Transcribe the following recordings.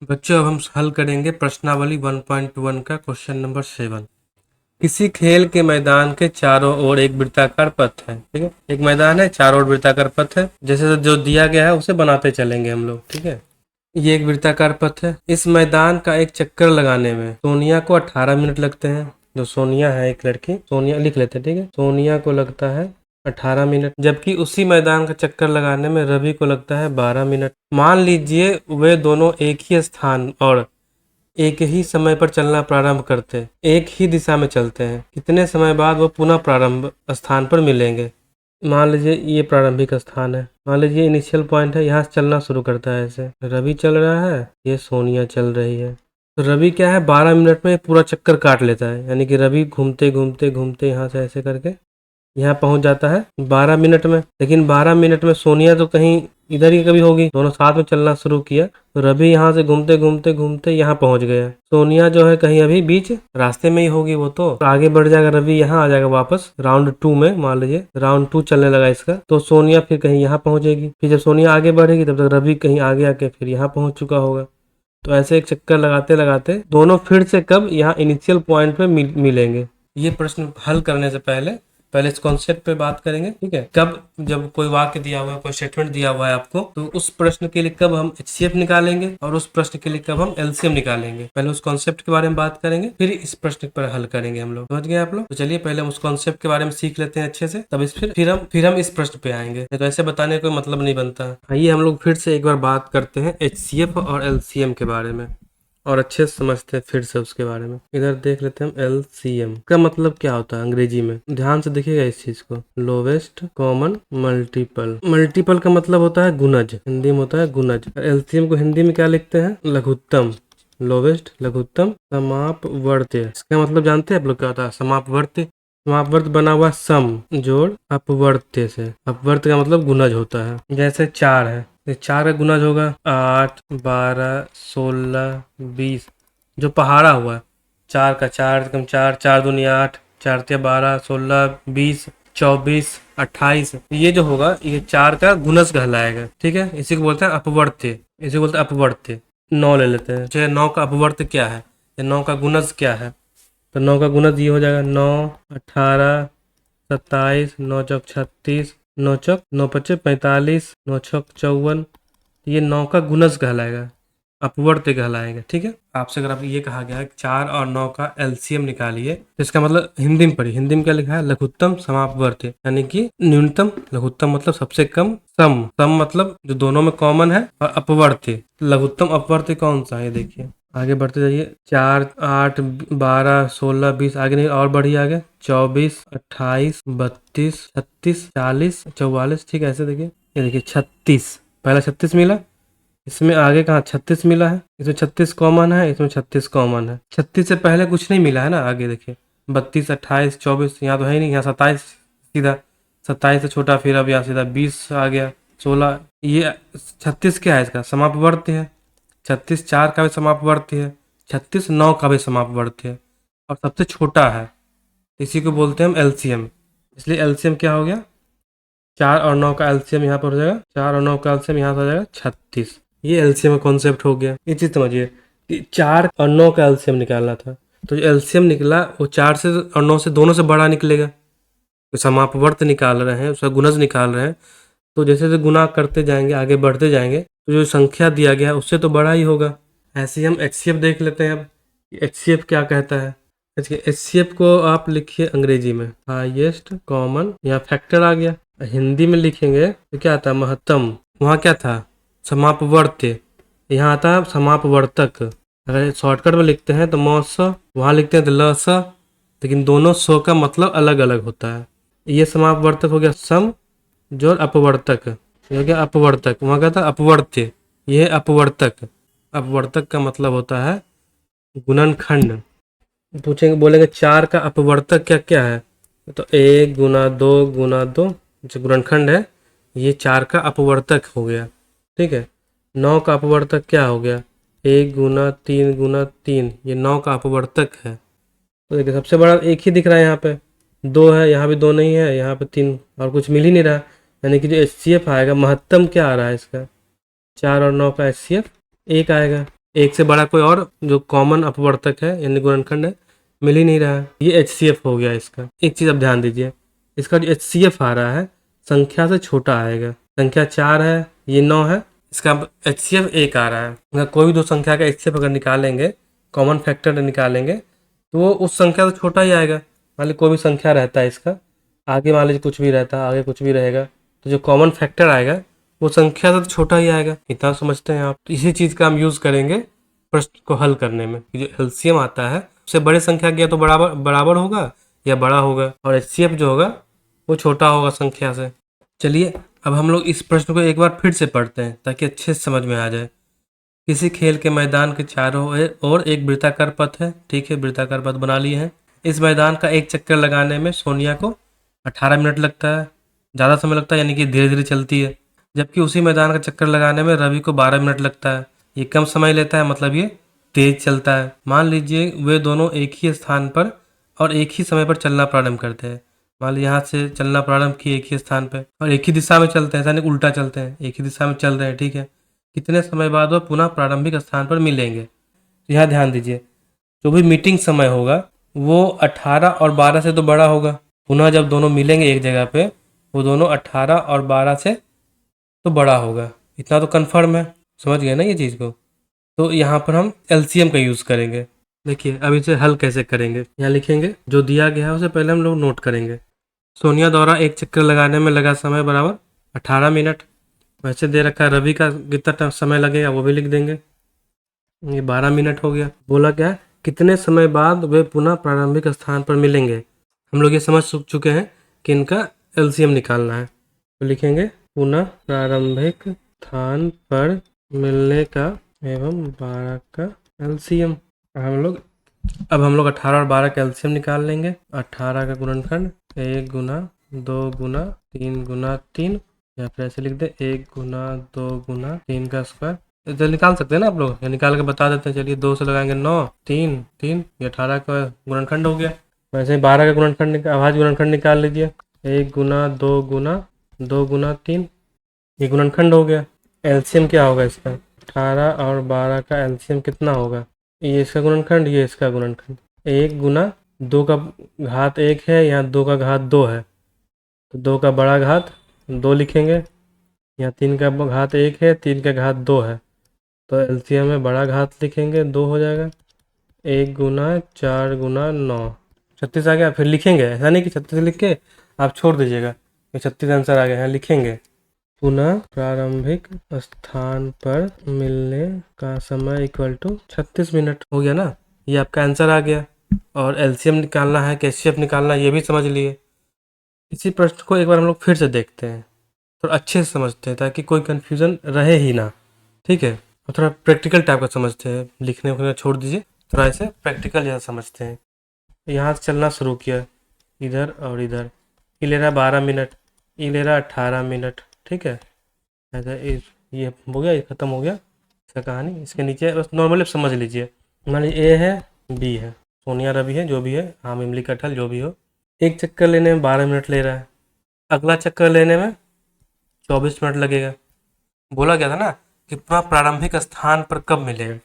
बच्चों अब हम हल करेंगे प्रश्नावली 1.1 का क्वेश्चन नंबर 7। किसी खेल के मैदान के चारों ओर एक वृत्ताकार पथ है। ठीक है, एक मैदान है, चारों ओर वृत्ताकार पथ है, जैसे जो दिया गया है उसे बनाते चलेंगे हम लोग। ठीक है, ये एक वृत्ताकार पथ है। इस मैदान का एक चक्कर लगाने में सोनिया को 18 मिनट लगते हैं। जो सोनिया है, एक लड़की, सोनिया लिख लेते हैं। ठीक है, सोनिया को लगता है 18 मिनट, जबकि उसी मैदान का चक्कर लगाने में रवि को लगता है 12 मिनट। मान लीजिए वे दोनों एक ही स्थान और एक ही समय पर चलना प्रारंभ करते, एक ही दिशा में चलते हैं। कितने समय बाद वो पुनः प्रारंभ स्थान पर मिलेंगे। मान लीजिए ये प्रारंभिक स्थान है, मान लीजिए इनिशियल पॉइंट है, यहाँ से चलना शुरू करता है। ऐसे रवि चल रहा है, ये सोनिया चल रही है। तो रवि क्या है, 12 मिनट में पूरा चक्कर काट लेता है, यानी कि रवि घूमते घूमते घूमते यहाँ से ऐसे करके यहाँ पहुंच जाता है 12 मिनट में। लेकिन 12 मिनट में सोनिया तो कहीं इधर ही कभी होगी, दोनों साथ में चलना शुरू किया तो रवि यहाँ से घूमते घूमते घूमते यहाँ पहुंच गया। सोनिया जो है कहीं अभी बीच रास्ते में ही होगी, वो तो आगे बढ़ जाएगा, रवि यहाँ आ जाएगा वापस राउंड 2 में। मान लीजिए राउंड 2 चलने लगा इसका, तो सोनिया फिर कहीं यहाँ पहुंचेगी। फिर जब सोनिया आगे बढ़ेगी तब तक रवि कहीं आगे आके फिर यहाँ पहुंच चुका होगा। तो ऐसे एक चक्कर लगाते लगाते दोनों फिर से कब यहाँ इनिशियल पॉइंट पे मिलेंगे। ये प्रश्न हल करने से पहले इस कॉन्सेप्ट पे बात करेंगे। ठीक है, कब, जब कोई वाक्य दिया हुआ है, कोई स्टेटमेंट दिया हुआ है आपको, तो उस प्रश्न के लिए कब हम एचसीएफ निकालेंगे और उस प्रश्न के लिए कब हम एलसीएम निकालेंगे। पहले उस कॉन्सेप्ट के बारे में बात करेंगे, फिर इस प्रश्न पर हल करेंगे हम लोग। समझ गए आप लोग? तो चलिए पहले हम उस कॉन्सेप्ट के बारे में सीख लेते हैं अच्छे से, तब इस फिर हम इस प्रश्न पे आएंगे। नहीं तो ऐसे बताने का कोई मतलब नहीं बनता। आइए हम लोग फिर से एक बार बात करते हैं एचसीएफ और एलसीएम के बारे में और अच्छे से समझते हैं फिर से उसके बारे में। इधर देख लेते हैं हम एलसीएम का मतलब क्या होता है अंग्रेजी में। ध्यान से देखिएगा इस चीज को। Lowest common multiple. मल्टीपल का मतलब होता है गुणज, हिंदी में होता है गुणज। एलसीएम को हिंदी में क्या लिखते हैं? लघुत्तम। लोवेस्ट लघुत्तम समापवर्त्य। इसका मतलब जानते हैं आप लोग क्या होता है? समापवर्त्य। समापवर्त बना हुआ सम जोड़ अपवर्त्य से। अपवर्त्य का मतलब गुणज होता है। जैसे 4 है, चार का गुणज होगा 8, 12, 16, 20। जो पहाड़ा हुआ है, 4 का 4 कम 4, 4 दूनी 8, 4 ते 12, 16, 20, 24, 28। ये जो होगा ये 4 का गुणज कहलाएगा। ठीक है, इसी को बोलते हैं अपवर्त्य, इसी को बोलते हैं अपवर्त्य। 9 ले लेते हैं। चाहे 9 का अपवर्त्य क्या है या 9 का गुणज क्या है, तो 9 का गुणज ये हो जाएगा 9, 18, 27, 9 चौक 36, 9 चौक 9 पच्चे 45, 9 छक 54। ये 9 का गुणज कहलाएगा, अपवर्त्य कहलाएगा। ठीक है, आपसे अगर आप ये कहा गया है 4 और 9 का एलसीएम निकालिए, तो इसका मतलब हिंदी में पढ़िए। हिंदी में क्या लिखा है? लघुत्तम समापवर्त्य, यानी कि न्यूनतम। लघुत्तम मतलब सबसे कम, सम मतलब जो दोनों में कॉमन है, और अपवर्त्य, लघुत्तम अपवर्त्य कौन सा है देखिए। आगे बढ़ते जाइए। 4, 8, 12, 16, 20, आगे नहीं और बढ़िए आगे। 24, 28, 32, 36, 40, 44। ठीक है, ऐसे देखिए। ये देखिए 36, पहला 36 मिला, इसमें आगे कहाँ 36 मिला है, इसमें 36 कॉमन है, इसमें 36 कॉमन है। 36 से पहले कुछ नहीं मिला है ना। आगे देखिए 32, 28, 24, यहाँ तो है ही नहीं। यहाँ 27 सीधा, 27 से छोटा, फिर अब यहाँ सीधा 20 आ गया, 16। ये 36 क्या है? इसका समापवर्त्य है। 36 4 का भी समापवर्त्य है, 36 9 का भी समापवर्त्य है, और सबसे छोटा है। इसी को बोलते हैं हम एलसीएम। इसलिए एलसीएम क्या हो गया? 4 और 9 का एलसीएम यहाँ पर हो जाएगा, 4 और 9 का एलसीएम यहाँ पर हो जाएगा 36। ये एलसीएम का कॉन्सेप्ट हो गया। ये चीज समझिए कि 4 और 9 का एलसीएम निकालना था, तो जो एलसीएम निकला वो 4 से और 9 से दोनों से बड़ा निकलेगा। तो समापवर्त निकाल रहे हैं, उसका गुणज निकाल रहे हैं, तो जैसे जैसे गुना करते जाएंगे, आगे बढ़ते जाएंगे, तो जो संख्या दिया गया है उससे तो बड़ा ही होगा। ऐसे ही हम एचसीएफ देख लेते हैं। अब एचसीएफ क्या कहता है? एचसीएफ को आप लिखिए अंग्रेजी में हाईएस्ट कॉमन, यहाँ फैक्टर आ गया। हिंदी में लिखेंगे तो क्या आता है? महत्तम। वहाँ क्या था? समापवर्त्य। यहाँ आता है समापवर्तक। अगर शॉर्टकट में लिखते हैं तो मौस, वहाँ लिखते हैं तो लस, लेकिन दोनों सो का मतलब अलग अलग होता है। ये समापवर्तक हो गया सम जोड़ अपवर्तक, ये हो गया अपवर्तक। वहाँ क्या था? अपवर्त्य। ये है अपवर्तक। अपवर्तक का मतलब होता है गुणनखंड। पूछेंगे, बोलेंगे 4 का अपवर्तक क्या क्या है, तो 1 गुना 2 गुना 2 जो गुणनखंड है, ये 4 का अपवर्तक हो गया। ठीक है, 9 का अपवर्तक क्या हो गया? 1 गुना 3 गुना 3, ये 9 का अपवर्तक है। तो देखिए सबसे बड़ा एक ही दिख रहा है, यहाँ पे 2 है, यहाँ भी 2 नहीं है, यहाँ पे 3, और कुछ मिल ही नहीं रहा। यानी कि जो एचसीएफ आएगा, महत्तम क्या आ रहा है इसका? 4 और 9 का एचसीएफ 1 आएगा। एक से बड़ा कोई और जो कॉमन अपवर्तक है यानी गुणनखंड है मिल ही नहीं रहा है। ये HCF हो गया इसका। एक चीज़ अब ध्यान दीजिए, इसका जो HCF आ रहा है संख्या से छोटा आएगा। संख्या 4 है, ये 9 है, इसका HCF 1 आ रहा है। अगर कोई भी दो संख्या का HCF अगर निकालेंगे, कॉमन फैक्टर निकालेंगे, तो वो उस संख्या से छोटा ही आएगा। मान लीजिए कोई भी संख्या रहता है इसका, आगे मान लीजिए कुछ भी रहता है, आगे कुछ भी रहेगा, तो जो कॉमन फैक्टर आएगा वो संख्या से तो छोटा ही आएगा। इतना समझते हैं आप। तो इसी चीज़ का हम यूज़ करेंगे प्रश्न को हल करने में। जो एलसीएम आता है उससे बड़े संख्या गया तो बराबर बराबर होगा या बड़ा होगा, और HCF जो होगा वो छोटा होगा संख्या से। चलिए अब हम लोग इस प्रश्न को एक बार फिर से पढ़ते हैं ताकि अच्छे से समझ में आ जाए। किसी खेल के मैदान के चारों ओर एक वृत्ताकार पथ है। ठीक है, वृत्ताकार पथ बना लिए हैं। इस मैदान का एक चक्कर लगाने में सोनिया को 18 मिनट लगता है, ज़्यादा समय लगता है यानी कि धीरे धीरे चलती है। जबकि उसी मैदान का चक्कर लगाने में रवि को 12 मिनट लगता है, ये कम समय लेता है, मतलब ये तेज चलता है। मान लीजिए वे दोनों एक ही स्थान पर और एक ही समय पर चलना प्रारंभ करते हैं। मान लीजिए यहाँ से चलना प्रारंभ किए एक ही स्थान पर और एक ही दिशा में चलते हैं, ऐसा नहीं उल्टा चलते हैं, एक ही दिशा में चल रहे हैं। ठीक है, कितने समय बाद वह पुनः प्रारंभिक स्थान पर मिलेंगे। यहाँ ध्यान दीजिए, जो भी मीटिंग समय होगा वो 18 और 12 से तो बड़ा होगा। पुनः जब दोनों मिलेंगे एक जगह पे, वो दोनों 18 और 12 से तो बड़ा होगा। इतना तो कन्फर्म है, समझ गए ना ये चीज़ को। तो यहाँ पर हम LCM का यूज़ करेंगे। देखिए अब इसे हल कैसे करेंगे, यहाँ लिखेंगे जो दिया गया है उसे पहले हम लोग नोट करेंगे। सोनिया द्वारा एक चक्कर लगाने में लगा समय बराबर 18 मिनट। वैसे दे रखा है रवि का कितना समय लगेगा वो भी लिख देंगे, ये 12 मिनट हो गया। बोला क्या है, कितने समय बाद वे पुनः प्रारंभिक स्थान पर मिलेंगे। हम लोग ये समझ चुके हैं कि इनका LCM निकालना है। तो लिखेंगे पुनः प्रारंभिक स्थान पर मिलने का एवं 12 का LCM। अब हम लोग 18 और 12 का LCM निकाल लेंगे। 18 का गुणनखंड 1 गुना 2 गुना 3 गुना 3, या फिर ऐसे लिख दे 1 गुना 2 गुना 3 का स्क्वायर। इधर निकाल सकते हैं ना आप लोग, या निकाल के बता देते हैं। चलिए 2 से लगाएंगे 9, 3 3, ये 18 का गुणनखंड हो गया। वैसे ही 12 का गुणनखंड अभाज्य गुणनखंड निकाल लीजिए। 1 गुना 2 गुना 2 गुना 3, ये गुणनखंड हो गया। LCM क्या होगा इसका, 18 और 12 का LCM कितना होगा, ये इसका गुणनखंड, ये इसका गुणनखंड। 1 गुना 2 का घात 1 है, यहाँ 2 का घात 2 है, तो 2 का बड़ा घात 2 लिखेंगे। यहाँ 3 का घात 1 है, 3 का घात 2 है, तो LCM में बड़ा घात लिखेंगे 2 हो जाएगा। 1 गुना 4 गुना 9, 36 आ गया। फिर लिखेंगे, ऐसा नहीं कि 36 लिख के आप छोड़ दीजिएगा, 36 आंसर आ गया। यहाँ लिखेंगे पुनः प्रारंभिक स्थान पर मिलने का समय इक्वल टू 36 मिनट। हो गया ना, ये आपका आंसर आ गया। और LCM निकालना है कि HCF निकालना है ये भी समझ लिए। इसी प्रश्न को एक बार हम लोग फिर से देखते हैं, थोड़ा अच्छे से समझते हैं ताकि कोई कन्फ्यूज़न रहे ही ना। ठीक है, और थोड़ा प्रैक्टिकल टाइप का समझते हैं, लिखने को छोड़ दीजिए, थोड़ा ऐसे प्रैक्टिकल जैसा समझते हैं। यहाँ से चलना शुरू किया, इधर और इधर, ये ले रहा 12 मिनट, ये ले रहा 18 मिनट। ठीक है, ऐसा ये हो गया, ये ख़त्म हो गया इसका कहानी। इसके नीचे बस नॉर्मली समझ लीजिए, मान लीजिए A है B है, सोनिया रवि है, जो भी है, आम इमली कटहल जो भी हो। एक चक्कर लेने में 12 मिनट ले रहा है, अगला चक्कर लेने में 24 मिनट लगेगा। बोला गया था ना कि प्रारंभिक स्थान पर कब मिलेगा।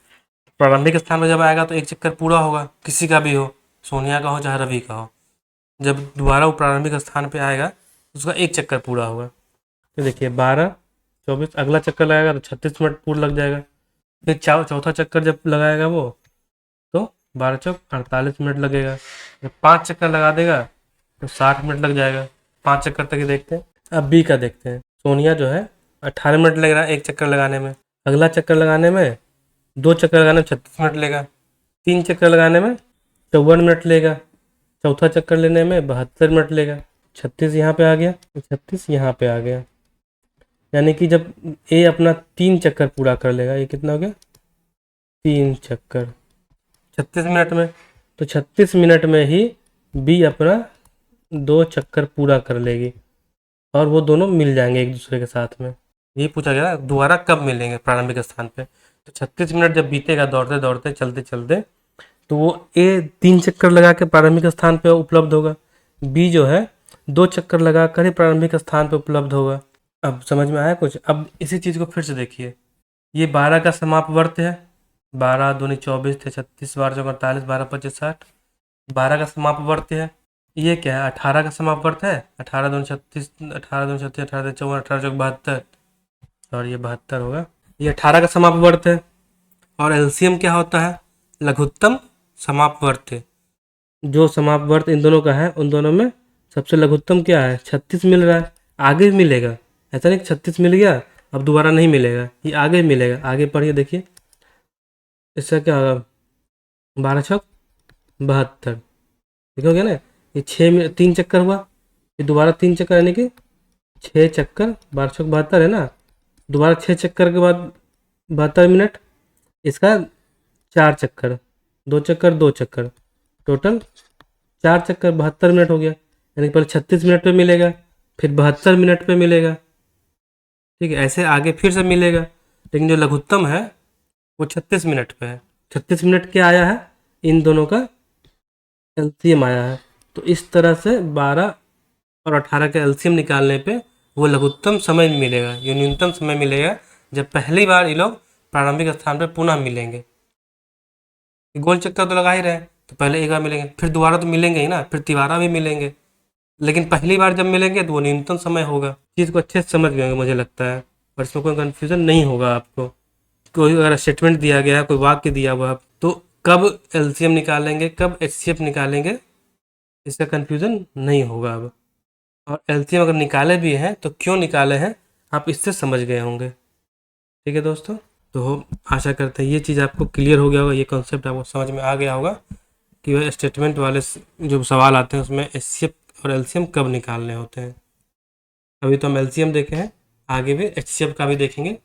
प्रारंभिक स्थान पर जब आएगा तो एक चक्कर पूरा होगा, किसी का भी हो, सोनिया का हो चाहे रवि का हो। जब दोबारा वो प्रारंभिक स्थान पे आएगा उसका एक चक्कर पूरा होगा। तो देखिए 12 24, अगला चक्कर लगाएगा तो 36 मिनट पूरा लग जाएगा। फिर चौथा चक्कर जब लगाएगा वो तो 12 चौक 48 मिनट लगेगा। जब 5 चक्कर लगा देगा तो 60 मिनट लग जाएगा। 5 चक्कर तक ही देखते हैं। अब B का देखते हैं। सोनिया जो है 18 मिनट लग रहा है एक चक्कर लगाने में, अगला चक्कर लगाने में 2 चक्कर लगाने में 36 मिनट लेगा, 3 चक्कर लगाने में 54 मिनट लेगा, चौथा चक्कर लेने में 72 मिनट लेगा। 36 यहाँ पे आ गया, 36 यहाँ पे आ गया, यानी कि जब A अपना 3 चक्कर पूरा कर लेगा, ये कितना हो गया 3 चक्कर 36 मिनट में, तो 36 मिनट में ही B अपना 2 चक्कर पूरा कर लेगी और वो दोनों मिल जाएंगे एक दूसरे के साथ में। ये पूछा गया दोबारा कब मिलेंगे प्रारंभिक स्थान पे। तो 36 मिनट जब बीतेगा दौड़ते दौड़ते चलते चलते, तो वो A 3 चक्कर लगा के प्रारंभिक स्थान पे उपलब्ध होगा, B जो है 2 चक्कर लगा कर ही प्रारंभिक स्थान पे उपलब्ध होगा। अब समझ में आया कुछ। अब इसी चीज़ को फिर से देखिए, ये 12 का समापवर्त है, 12 दूनी 24 थे, 36 12 चौक 48, 12 25 60। 12 का समापवर्त है। ये क्या है? 18 का समापवर्त है। 18 दूनी 36, 18 दूनी 36, 18 चौवन, 18 चौक 72, और ये 72 होगा। ये 18 का समापवर्त है। और एलसीएम क्या होता है? लघुत्तम समापवर्त। जो समापवर्त इन दोनों का है, उन दोनों में सबसे लघुत्तम क्या है? 36 मिल रहा है। आगे भी मिलेगा, ऐसा नहीं 36 मिल गया अब दोबारा नहीं मिलेगा, ये आगे मिलेगा। आगे पढ़िए, देखिए इसका क्या होगा? 12 छक 72, ठीक हो गया ना। ये 6 में 3 चक्कर हुआ, ये दोबारा 3 चक्कर, यानी कि 6 चक्कर, 12 छक 72 है ना। दोबारा 6 चक्कर के बाद 72 मिनट, इसका 4 चक्कर, 2 चक्कर 2 चक्कर, टोटल 4 चक्कर 72 मिनट हो गया। यानी कि पहले 36 मिनट पे मिलेगा, फिर 72 मिनट पे मिलेगा, ठीक है। ऐसे आगे फिर से मिलेगा, लेकिन जो लघुत्तम है वो 36 मिनट पे है। 36 मिनट क्या आया है? इन दोनों का एलसीएम आया है। तो इस तरह से 12 और 18 का एलसीएम निकालने पे वो लघुत्तम समय मिलेगा, ये न्यूनतम समय मिलेगा जब पहली बार ये लोग प्रारंभिक स्थान पर पुनः मिलेंगे। गोल चक्कर तो लगा ही रहे, तो पहले एक बार मिलेंगे, फिर दोबारा तो मिलेंगे ही ना, फिर तिबारा भी मिलेंगे, लेकिन पहली बार जब मिलेंगे तो वो न्यूनतम समय होगा। चीज़ को अच्छे से समझ गए होंगे मुझे लगता है, और इसमें कोई कन्फ्यूज़न नहीं होगा आपको। कोई अगर स्टेटमेंट दिया गया है, कोई वाक्य दिया हुआ है, तो कब एलसीएम निकालेंगे, कब एचसीएफ निकालेंगे, इसका कन्फ्यूज़न नहीं होगा अब। और एलसीएम अगर निकाले भी हैं तो क्यों निकाले हैं, आप इससे समझ गए होंगे। ठीक है दोस्तों, तो आशा करते हैं ये चीज़ आपको क्लियर हो गया होगा, ये कॉन्सेप्ट आपको समझ में आ गया होगा कि वह स्टेटमेंट वाले जो सवाल आते हैं उसमें एचसीएफ और एलसीएम कब निकालने होते हैं। अभी तो हम एलसीएम देखे हैं, आगे भी एचसीएफ का भी देखेंगे।